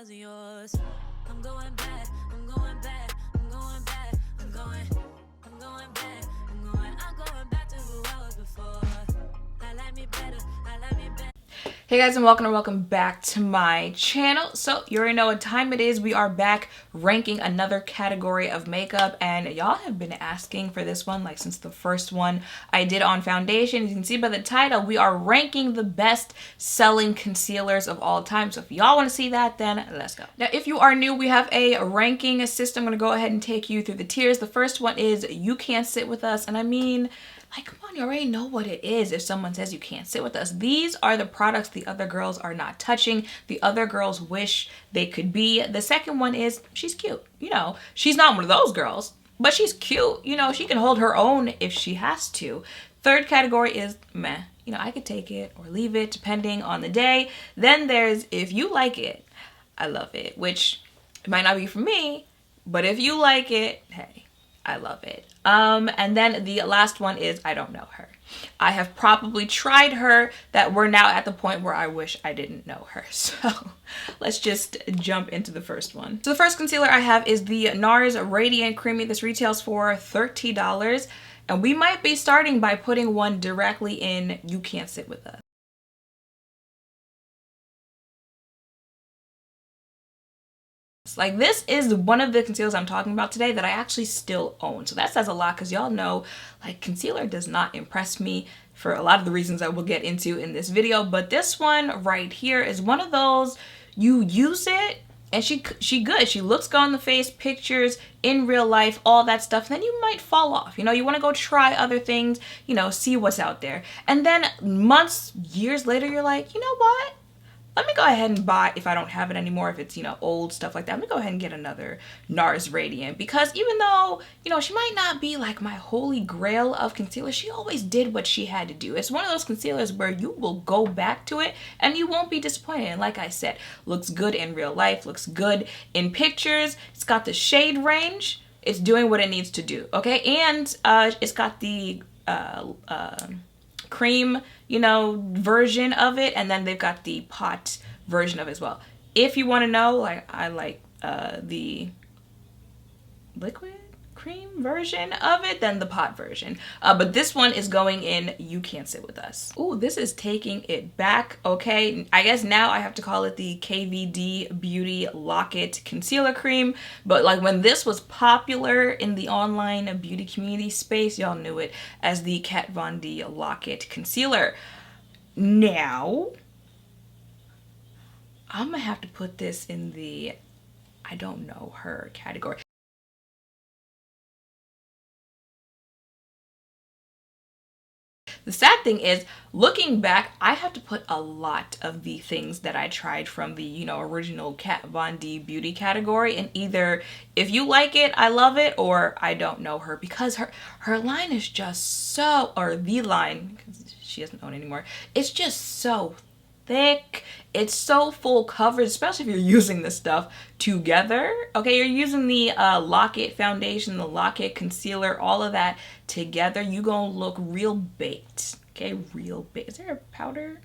wasn't yours. I'm going back, I'm going back, I'm going back, I'm going back, I'm going back to who I was before. I like me better, I like me better. Hey guys, and welcome back to my channel. So you already know what time it is. We are back ranking another category of makeup, and y'all have been asking for this one like since the first one I did on foundation. You can see by the title, we are ranking the best selling concealers of all time. So if y'all want to see that, then let's go. Now if you are new, we have a ranking system. I'm going to go ahead and take you through the tiers. The first one is You Can't Sit With Us, and I mean, like, come on, you already know what it is if someone says you can't sit with us. These are the products the other girls are not touching. The other girls wish they could be. The second one is she's cute. You know, she's not one of those girls, but she's cute. You know, she can hold her own if she has to. Third category is meh. You know, I could take it or leave it depending on the day. Then there's If You Like It, I Love It, which it might not be for me, but if you like it, hey, I love it. And then the last one is I Don't Know Her. I have probably tried her that we're now at the point where I wish I didn't know her. So let's just jump into the first one. So the first concealer I have is the NARS Radiant Creamy. This retails for $30. And we might be starting by putting one directly in You Can't Sit With Us. Like, this is one of the concealers I'm talking about today that I actually still own. So that says a lot, because y'all know, like, concealer does not impress me for a lot of the reasons I will get into in this video. But this one right here is one of those, you use it and she good. She looks good on the face, pictures, in real life, all that stuff. Then you might fall off. You know, you want to go try other things, you know, see what's out there. And then months, years later, you're like, you know what? Let me go ahead and buy, if I don't have it anymore, if it's, you know, old stuff like that, let me go ahead and get another NARS Radiant. Because even though, you know, she might not be like my holy grail of concealer, she always did what she had to do. It's one of those concealers where you will go back to it and you won't be disappointed. And like I said, looks good in real life, looks good in pictures. It's got the shade range. It's doing what it needs to do, okay? And it's got the cream, you know, version of it, and then they've got the pot version of it as well. If you want to know, like, I like the liquid cream version of it than the pot version, but this one is going in You Can't Sit With Us. Ooh, this is taking it back. Okay, I guess now I have to call it the KVD Beauty Lock-It Concealer Cream, but like when this was popular in the online beauty community space, y'all knew it as the Kat Von D Lock-It Concealer. Now I'm gonna have to put this in the I don't know her category. The sad thing is, looking back, I have to put a lot of the things that I tried from the, you know, original Kat Von D beauty category in either If You Like It, I Love It, or I Don't Know Her, because her line is just so, or the line, because she doesn't own it anymore, it's just so thick. It's so full coverage, especially if you're using this stuff together. Okay, you're using the Lock-It foundation, the Lock-It concealer, all of that together. You gonna look real baked. Okay, real baked. Is there a powder?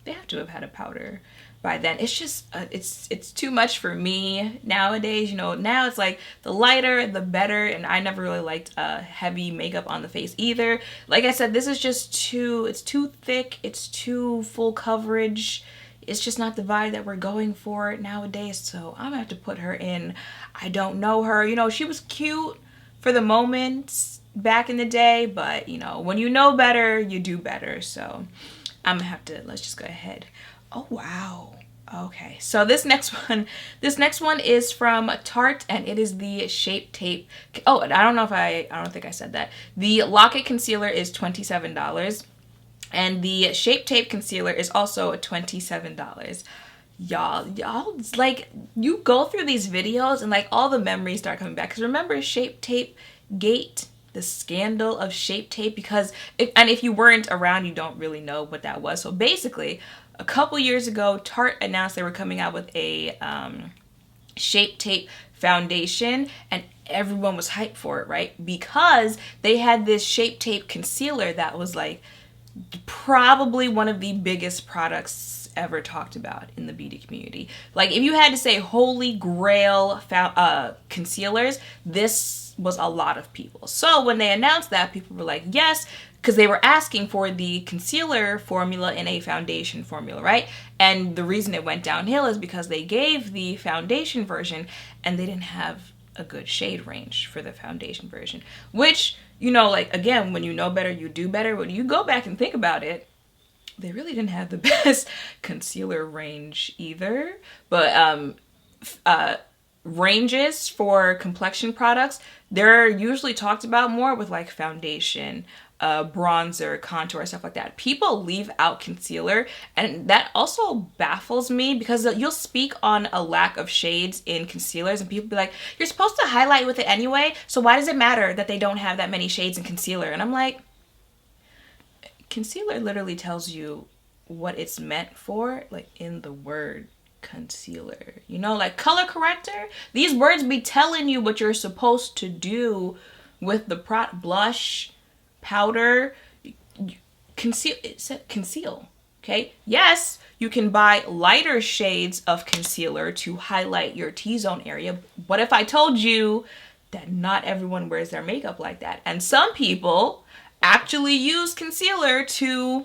They have to have had a powder by then. It's just it's too much for me nowadays. You know, now it's like the lighter the better, and I never really liked heavy makeup on the face either. Like I said, this is just it's too thick, it's too full coverage. It's just not the vibe that we're going for nowadays. So I'm gonna have to put her in I Don't Know Her. You know, she was cute for the moment back in the day, but you know, when you know better, you do better. So I'm gonna have to, let's just go ahead. Oh wow. Okay, so this next one is from Tarte, and it is the Shape Tape. Oh, I don't think I said that. The Lock-It concealer is $27, and the Shape Tape concealer is also $27. Y'all, like, you go through these videos and like all the memories start coming back. Because remember Shape Tape Gate? The scandal of Shape Tape? Because if you weren't around, you don't really know what that was. So basically, a couple years ago, Tarte announced they were coming out with a Shape Tape foundation, and everyone was hyped for it, right? Because they had this Shape Tape concealer that was like probably one of the biggest products ever talked about in the beauty community. Like, if you had to say holy grail concealers, this was a lot of people. So when they announced that, people were like, yes, because they were asking for the concealer formula in a foundation formula, right? And the reason it went downhill is because they gave the foundation version and they didn't have a good shade range for the foundation version, which, you know, like, again, when you know better, you do better. When you go back and think about it, they really didn't have the best concealer range either. But ranges for complexion products, they're usually talked about more with like foundation, bronzer, contour, stuff like that. People leave out concealer, and that also baffles me because you'll speak on a lack of shades in concealers and people be like, you're supposed to highlight with it anyway, so why does it matter that they don't have that many shades in concealer? And I'm like, concealer literally tells you what it's meant for, like in the word concealer. You know, like color corrector, these words be telling you what you're supposed to do with the blush, powder, conceal. It said conceal. Okay, yes, you can buy lighter shades of concealer to highlight your T-zone area. What if I told you that not everyone wears their makeup like that, and some people actually use concealer to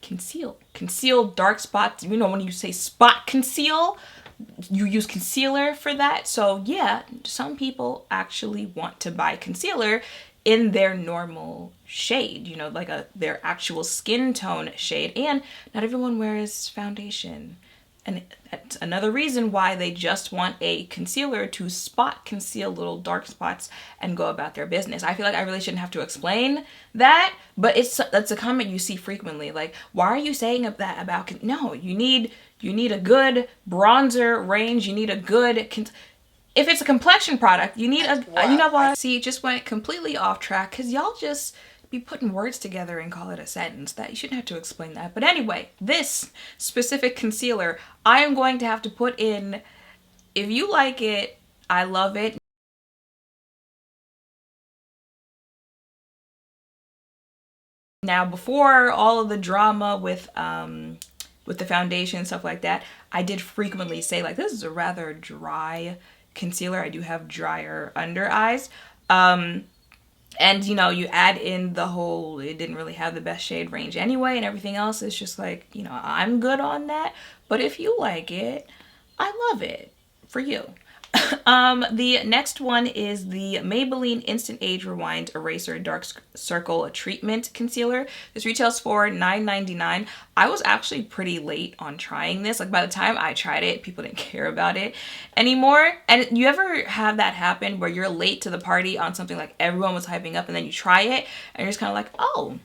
conceal dark spots? You know, when you say spot conceal, you use concealer for that. So yeah, some people actually want to buy concealer in their normal shade, you know, like their actual skin tone shade. And not everyone wears foundation, and that's another reason why they just want a concealer to spot conceal little dark spots and go about their business. I feel like I really shouldn't have to explain that, but that's a comment you see frequently. Like, why are you saying that about? No, you need a good bronzer range. You need a good if it's a complexion product, you need you know what? See, it just went completely off track because y'all just be putting words together and call it a sentence. That you shouldn't have to explain that. But anyway, this specific concealer, I am going to have to put in, if you like it, I love it. Now, before all of the drama with the foundation and stuff like that, I did frequently say, like, this is a rather dry concealer. I do have drier under eyes. And, you know, you add in the whole, it didn't really have the best shade range anyway, and everything else is just like, you know, I'm good on that. But if you like it, I love it for you. The next one is the Maybelline Instant Age Rewind Eraser Dark Circle Treatment Concealer. This retails for $9.99. I was actually pretty late on trying this. Like, by the time I tried it, people didn't care about it anymore. And you ever have that happen where you're late to the party on something like everyone was hyping up, and then you try it and you're just kind of like, oh,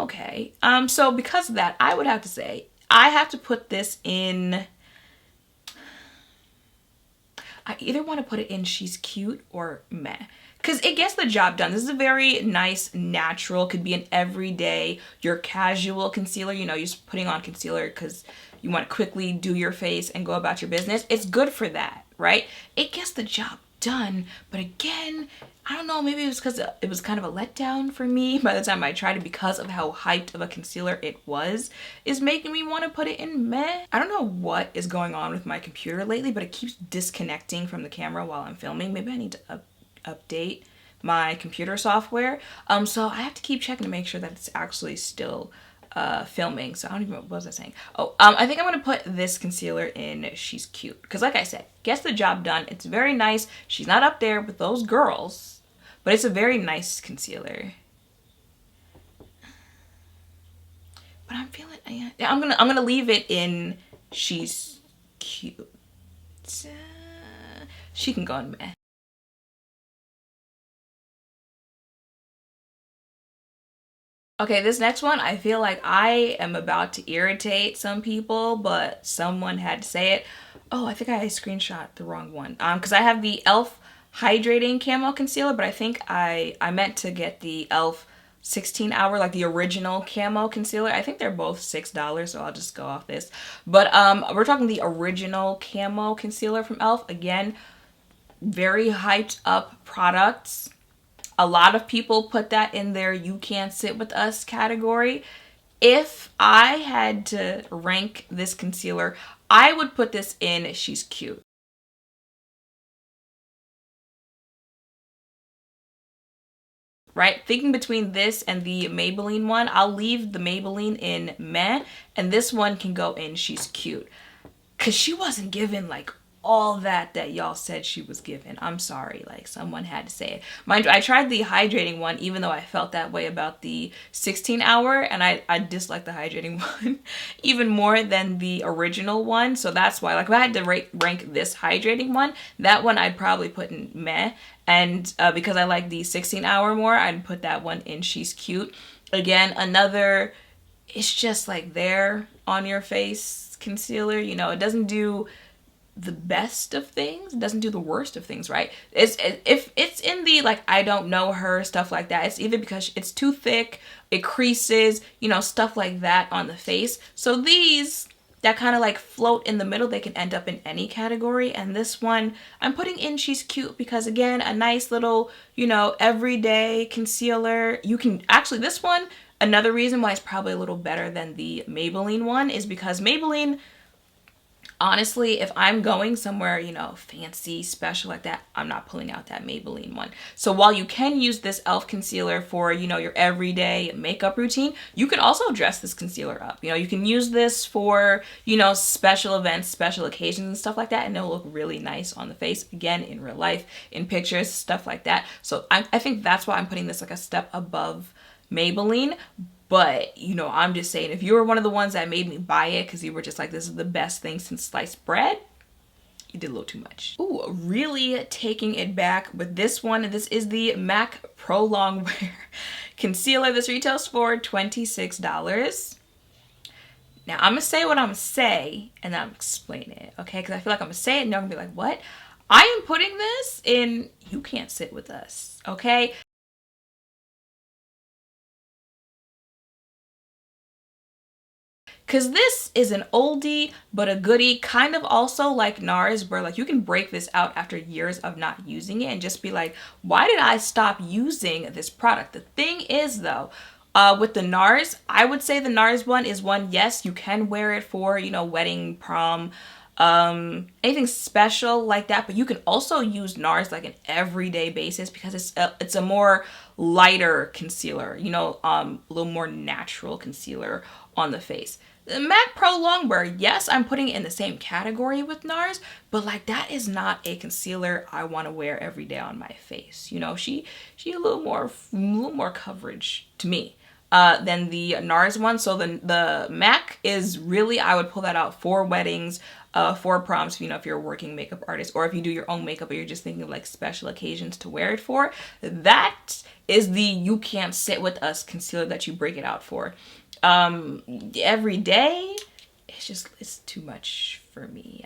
okay. So because of that, I would have to say I have to put this in, I either want to put it in She's Cute or Meh, because it gets the job done. This is a very nice, natural, could be an everyday, your casual concealer. You know, you're just putting on concealer because you want to quickly do your face and go about your business. It's good for that, right? It gets the job done. But again, I don't know, maybe it was because it was kind of a letdown for me by the time I tried it, because of how hyped of a concealer it was, is making me want to put it in Meh. I don't know what is going on with my computer lately, but it keeps disconnecting from the camera while I'm filming. Maybe I need to update my computer software. So I have to keep checking to make sure that it's actually still filming. So I don't even know, what was I saying? Oh, I think I'm gonna put this concealer in She's Cute, because like I said, gets the job done. It's very nice. She's not up there with those girls, but it's a very nice concealer. But I'm feeling, yeah, I'm gonna leave it in She's Cute. She can go in Meh. Okay, this next one, I feel like I am about to irritate some people, but someone had to say it. Oh, I think I screenshot the wrong one. Because I have the E.L.F. Hydrating Camo Concealer, but I think I meant to get the E.L.F. 16 hour, like the original Camo Concealer. I think they're both $6, so I'll just go off this. But we're talking the original Camo Concealer from E.L.F. Again, very hyped up products. A lot of people put that in their You Can't Sit With Us category. if I had to rank this concealer, I would put this in She's Cute. Right? Thinking between this and the Maybelline one, I'll leave the Maybelline in Meh, and this one can go in She's Cute. Because she wasn't given like all that y'all said she was given. I'm sorry, like someone had to say it. Mind you, I tried the hydrating one, even though I felt that way about the 16 hour, and I disliked the hydrating one even more than the original one. So that's why, like, if I had to rank this hydrating one, that one I'd probably put in Meh. And because I like the 16 hour more, I'd put that one in She's Cute. Again, another, it's just like there on your face concealer. You know, it doesn't do the best of things, it doesn't do the worst of things, right? If it's in the like I don't know her stuff like that, it's either because it's too thick, it creases, you know, stuff like that on the face. So these that kind of like float in the middle, they can end up in any category. And this one I'm putting in She's Cute because, again, a nice little, you know, everyday concealer. You can actually, this one, another reason why it's probably a little better than the Maybelline one is because Maybelline, honestly, if I'm going somewhere, you know, fancy, special like that, I'm not pulling out that Maybelline one. So while you can use this e.l.f. concealer for, you know, your everyday makeup routine, you can also dress this concealer up. You know, you can use this for, you know, special events, special occasions and stuff like that, and it'll look really nice on the face, again, in real life, in pictures, stuff like that. So I think that's why I'm putting this like a step above Maybelline. But, you know, I'm just saying, if you were one of the ones that made me buy it because you were just like, this is the best thing since sliced bread, you did a little too much. Ooh, really taking it back with this one. This is the MAC Pro Longwear Concealer. This retails for $26. Now, I'm going to say what I'm going to say, and then I'm going to explain it, okay? Because I feel like I'm going to say it, and you're going to be like, what? I am putting this in You Can't Sit With Us, okay? Because this is an oldie but a goodie, kind of also like NARS, where like you can break this out after years of not using it and just be like, why did I stop using this product? The thing is though, with the NARS, I would say the NARS one is one, yes, you can wear it for, you know, wedding, prom, anything special like that, but you can also use NARS like an everyday basis because it's a more lighter concealer, you know, a little more natural concealer on the face. The MAC Pro Longwear, yes, I'm putting it in the same category with NARS, but like that is not a concealer I want to wear every day on my face. You know, she a little more coverage to me than the NARS one. So the MAC is really, I would pull that out for weddings, for proms, you know, if you're a working makeup artist, or if you do your own makeup, or you're just thinking of like special occasions to wear it for. That is the You Can't Sit With Us concealer that you break it out for. Every day, it's too much for me.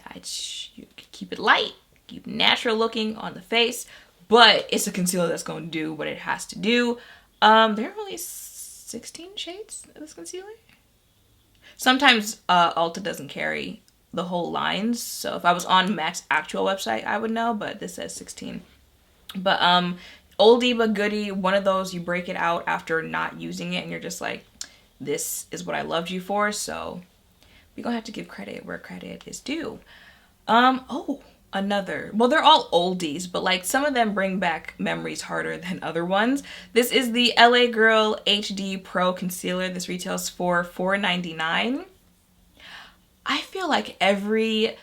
You keep it light, keep it natural looking on the face, but it's a concealer that's going to do what it has to do. There are only 16 shades of this concealer. Sometimes Ulta doesn't carry the whole lines, so if I was on MAC's actual website, I would know, but this says 16. But oldie but goodie, one of those you break it out after not using it and you're just like, this is what I loved you for, so we're gonna have to give credit where credit is due. Another, well, they're all oldies, but like some of them bring back memories harder than other ones. This is the LA Girl HD Pro Concealer. This retails for $4.99. I feel like every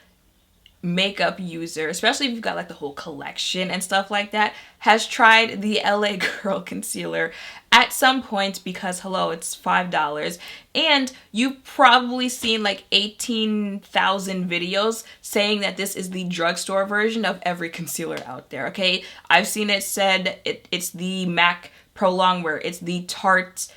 makeup user, especially if you've got like the whole collection and stuff like that, has tried the LA Girl concealer at some point because, hello, it's $5. And you've probably seen like 18,000 videos saying that this is the drugstore version of every concealer out there, okay? I've seen it said it's the MAC Pro Longwear, it's the Tarte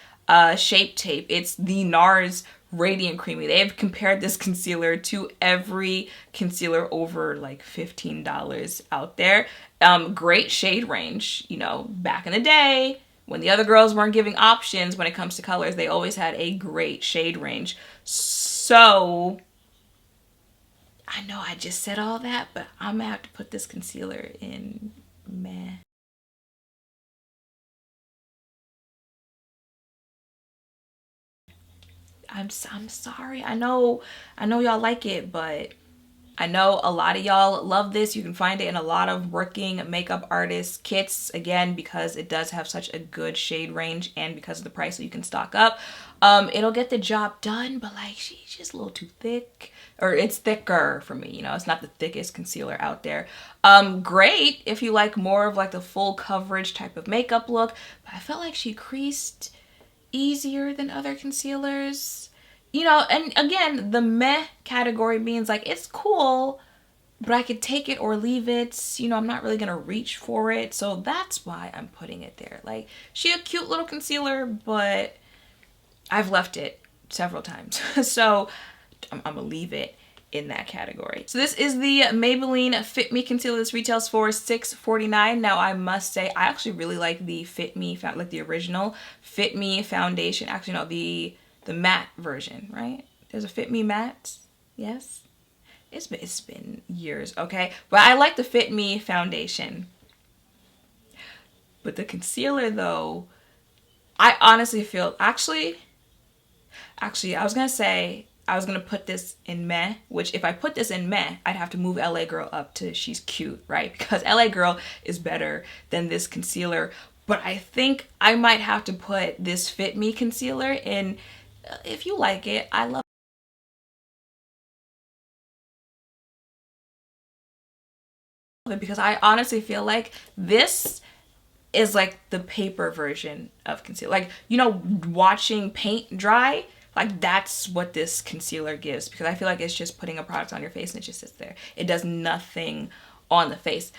Shape Tape, it's the NARS Radiant Creamy. They have compared this concealer to every concealer over like $15 out there. Great shade range. You know, back in the day when the other girls weren't giving options when it comes to colors, they always had a great shade range. So I know I just said all that, but I'm gonna have to put this concealer in Meh. I'm sorry. I know y'all like it, but I know a lot of y'all love this. You can find it in a lot of working makeup artist kits, again, because it does have such a good shade range and because of the price, so you can stock up. It'll get the job done, but like she's just a little too thick, or it's thicker for me, you know. It's not the thickest concealer out there. Great if you like more of like the full coverage type of makeup look, but I felt like she creased easier than other concealers. You know, and again, the meh category means like it's cool, but I could take it or leave it. You know, I'm not really gonna reach for it. So that's why I'm putting it there. Like, she a cute little concealer, but I've left it several times. So I'm gonna leave it in that category. So this is the Maybelline Fit Me concealer. This retails for $6.49. Now I must say, I actually really like the Fit Me, like the original Fit Me foundation. Actually, no, the matte version, right? There's a Fit Me matte. Yes. It's been years, okay? But I like the Fit Me foundation. But the concealer though, I honestly feel, actually, I was gonna say, I was gonna put this in meh, which if I put this in meh, I'd have to move LA Girl up to she's cute, right? Because LA Girl is better than this concealer. But I think I might have to put this Fit Me concealer in, if you like it, I love it, because I honestly feel like this is like the paper version of concealer. Like, you know, watching paint dry, like that's what this concealer gives, because I feel like it's just putting a product on your face and it just sits there. It does nothing on the face.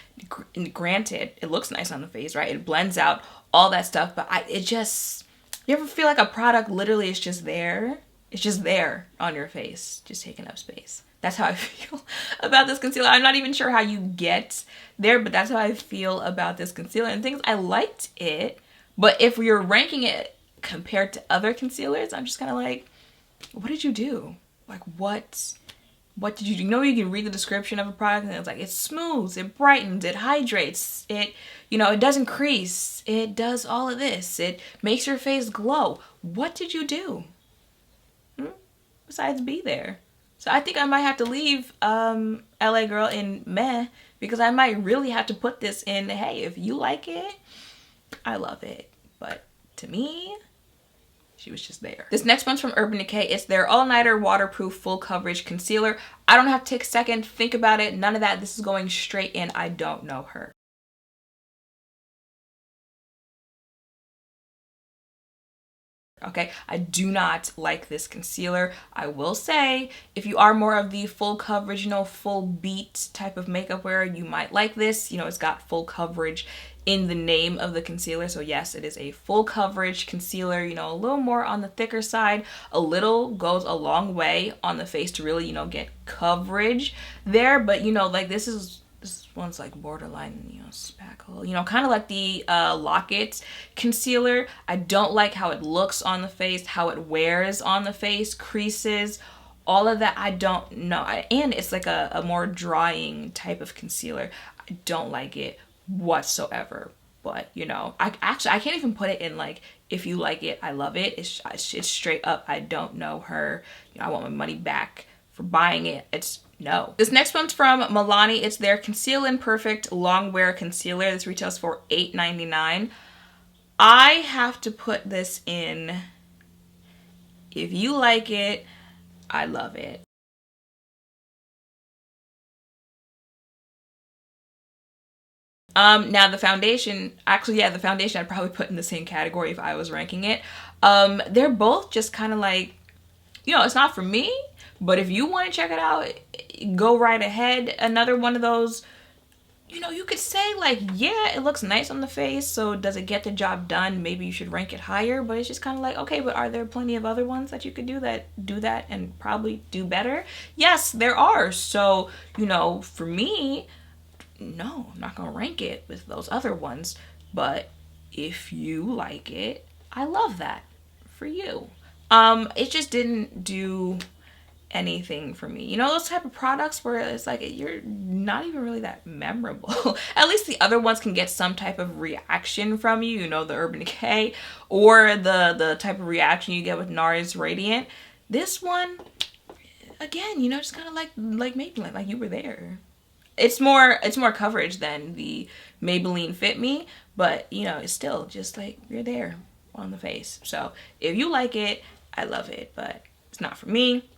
Granted, it looks nice on the face, right? It blends out all that stuff, but it just, you ever feel like a product literally is just there? It's just there on your face, just taking up space. That's how I feel about this concealer. I'm not even sure how you get there, but that's how I feel about this concealer. And things, I liked it, but if you're ranking it compared to other concealers, I'm just kind of like, what did you do? Like, what did you do? You know, you can read the description of a product and it's like, it smooths, it brightens, it hydrates, it, you know, it doesn't crease, it does all of this, it makes your face glow. What did you do? Besides be there. So I think I might have to leave LA Girl in meh, because I might really have to put this in, hey, if you like it, I love it. But to me, she was just there. This next one's from Urban Decay. It's their all-nighter waterproof full coverage concealer. I don't have to take a second, think about it, none of that. This is going straight in. I don't know her. Okay, I do not like this concealer. I will say, if you are more of the full coverage, you know, full beat type of makeup wearer, you might like this. You know, it's got full coverage in the name of the concealer. So yes, it is a full coverage concealer, you know, a little more on the thicker side. A little goes a long way on the face to really, you know, get coverage there. But, you know, like this one's like borderline, you know, spackle, you know, kind of like the Lock-It concealer. I don't like how it looks on the face, how it wears on the face, creases, all of that. I don't know. And it's like a more drying type of concealer. I don't like it whatsoever. But, you know, I can't even put it in like, if you like it, I love it. It's straight up, I don't know her. You know, I want my money back for buying it. It's no. This next one's from Milani. It's their Conceal and Perfect Longwear Concealer. This retails for $8.99. I have to put this in, if you like it, I love it. Now the foundation, actually, yeah, the foundation I'd probably put in the same category if I was ranking it. They're both just kind of like, you know, it's not for me, but if you want to check it out, go right ahead. Another one of those, you know, you could say like, yeah, it looks nice on the face, so does it get the job done? Maybe you should rank it higher, but it's just kind of like, okay, but are there plenty of other ones that you could do that and probably do better? Yes, there are. So, you know, for me, no, I'm not gonna rank it with those other ones, but if you like it, I love that for you. It just didn't do anything for me. You know, those type of products where it's like, you're not even really that memorable. At least the other ones can get some type of reaction from you, you know, the Urban Decay, or the type of reaction you get with NARS Radiant. This one, again, you know, just kind of like Maybelline, like you were there. It's more coverage than the Maybelline Fit Me, but you know, it's still just like you're there on the face. So if you like it, I love it, but it's not for me.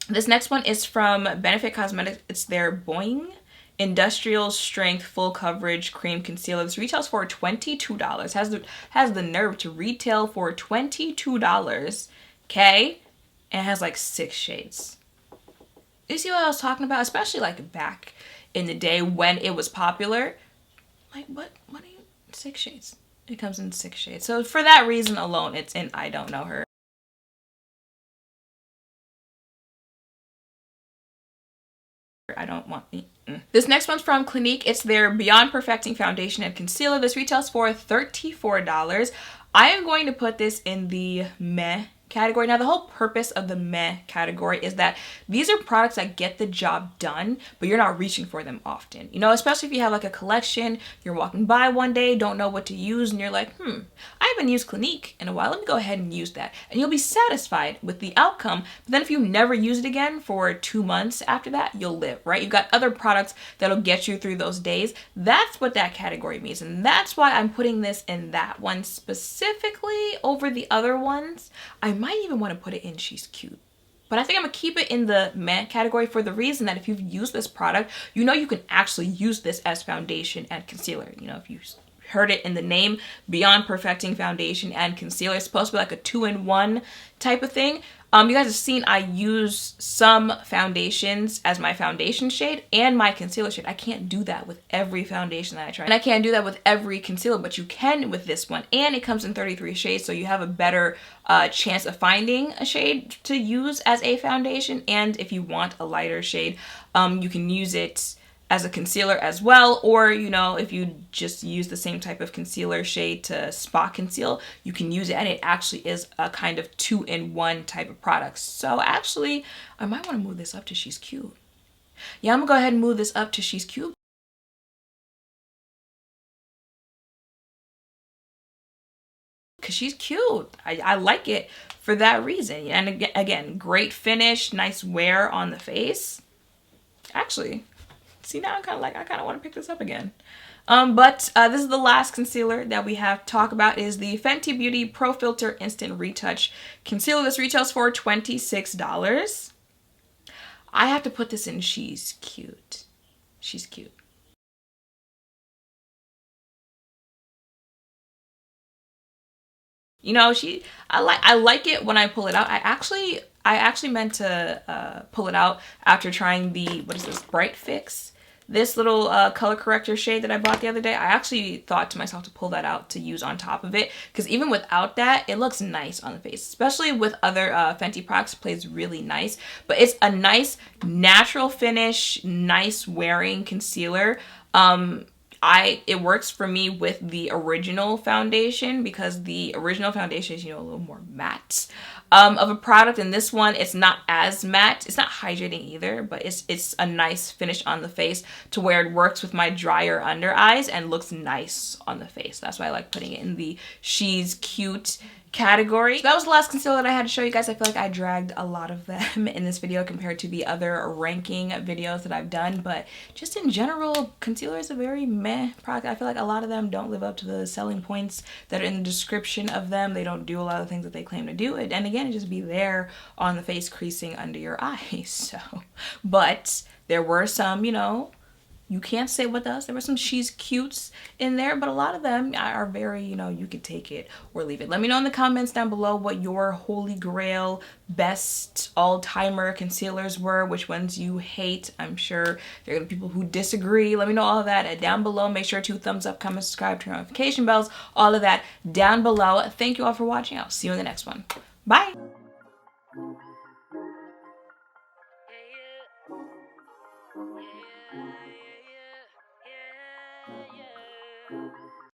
This next one is from Benefit Cosmetics. It's their Boi-ing Industrial Strength Full Coverage Cream Concealer. This retails for $22. Has the nerve to retail for $22. Okay? And it has like 6 shades. You see what I was talking about? Especially like back in the day when it was popular. Like what are you? 6 shades. It comes in 6 shades. So for that reason alone, it's in I Don't Know Her. I don't want This next one's from Clinique. It's their Beyond Perfecting Foundation and Concealer. This retails for $34. I am going to put this in the meh category. Now, the whole purpose of the meh category is that these are products that get the job done, but you're not reaching for them often. You know, especially if you have like a collection, you're walking by one day, don't know what to use, and you're like, I haven't used Clinique in a while. Let me go ahead and use that. And you'll be satisfied with the outcome. But then if you never use it again for 2 months after that, you'll live, right? You've got other products that'll get you through those days. That's what that category means. And that's why I'm putting this in that one specifically over the other ones. I might even want to put it in She's Cute. But I think I'm going to keep it in the meh category for the reason that if you've used this product, you know you can actually use this as foundation and concealer. You know, if you heard it in the name, Beyond Perfecting Foundation and Concealer. It's supposed to be like a 2-in-1 type of thing. You guys have seen I use some foundations as my foundation shade and my concealer shade. I can't do that with every foundation that I try. And I can't do that with every concealer, but you can with this one. And it comes in 33 shades, so you have a better chance of finding a shade to use as a foundation. And if you want a lighter shade, you can use it as a concealer as well, or you know, if you just use the same type of concealer shade to spot conceal, you can use it, and it actually is a kind of 2-in-1 type of product. So actually, I might want to move this up to She's Cute. Yeah, I'm gonna go ahead and move this up to She's Cute. Because she's cute. I like it for that reason. And again, great finish, nice wear on the face. Actually, see, now I'm kind of like, I kind of want to pick this up again. But this is the last concealer that we have to talk about, is the Fenty Beauty Pro Filter Instant Retouch Concealer. This retails for $26. I have to put this in She's Cute. She's Cute. You know, I like it when I pull it out. I actually meant to pull it out after trying the, what is this, Bright Fix? This little color corrector shade that I bought the other day. I actually thought to myself to pull that out to use on top of it, because even without that, it looks nice on the face. Especially with other Fenty products, it plays really nice. But it's a nice natural finish, nice wearing concealer. It works for me with the original foundation, because the original foundation is, you know, a little more matte of a product, and this one, it's not as matte. It's not hydrating either, but it's a nice finish on the face to where it works with my drier under eyes and looks nice on the face. That's why I like putting it in the She's Cute category. So that was the last concealer that I had to show you guys. I feel like I dragged a lot of them in this video compared to the other ranking videos that I've done, but just in general, concealer is a very meh product. I feel like a lot of them don't live up to the selling points that are in the description of them. They don't do a lot of things that they claim to do, and again, it just be there on the face, creasing under your eyes. So, but there were some, you know, you can't say with us. There were some She's Cutes in there, but a lot of them are very, you know, you could take it or leave it. Let me know in the comments down below what your holy grail best all-timer concealers were, which ones you hate. I'm sure there are gonna be people who disagree. Let me know all of that down below. Make sure to thumbs up, comment, subscribe, turn on notification bells, all of that down below. Thank you all for watching. I'll see you in the next one. Bye.